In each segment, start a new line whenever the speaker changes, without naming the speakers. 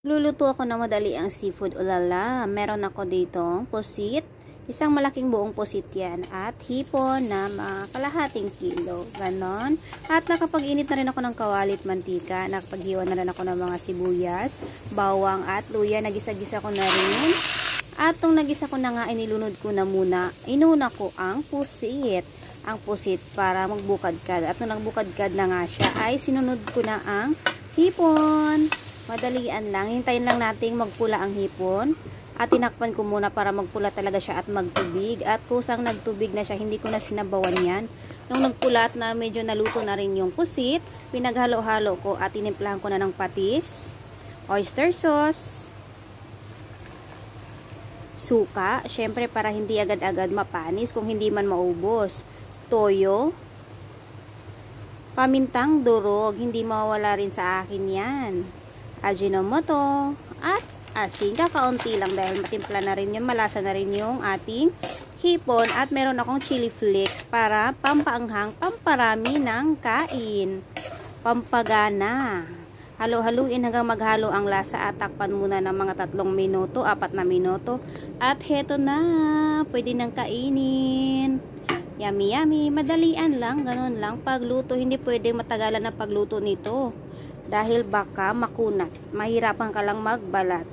Luluto ako ng madali ang seafood ulala. Meron ako dito pusit, isang malaking buong pusit yan, at hipon na kalahating kilo. Ganon. At nakapag-init na rin ako ng kawalit mantika. Nakapaghiwa na rin ako ng mga sibuyas, bawang at luya. Nagisa-gisa ko na rin. At nung nagisa ko na nga, inilunod ko na muna. Inuna ko ang pusit. Ang pusit para magbukadkad. At nung nagbukadkad na nga siya, ay sinunod ko na ang hipon. Madalian lang. Hintayin lang nating magpula ang hipon. At tinakpan ko muna para magpula talaga siya at magtubig. At kusang nagtubig na siya, hindi ko na sinabawan yan. Nung nagpula at na medyo naluto na rin yung pusit, pinaghalo-halo ko at tinimplahan ko na ng patis, oyster sauce, suka, syempre para hindi agad-agad mapanis kung hindi man maubos, toyo, pamintang durog, hindi mawala rin sa akin yan, Ajinomoto, at asin, kakaunti lang dahil matimpla na rin yun, malasa na rin yung ating hipon. At meron akong chili flakes para pampaanghang, pamparami ng kain, pampagana. Halo-haluin hanggang maghalo ang lasa at takpan muna ng mga 3 minuto, 4 na minuto. At heto na, pwede nang kainin. Yummy yummy, madalian lang, ganun lang pagluto. Hindi pwede matagalan na pagluto nito dahil baka makunat. Mahirapan ka lang magbalat.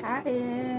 Kain!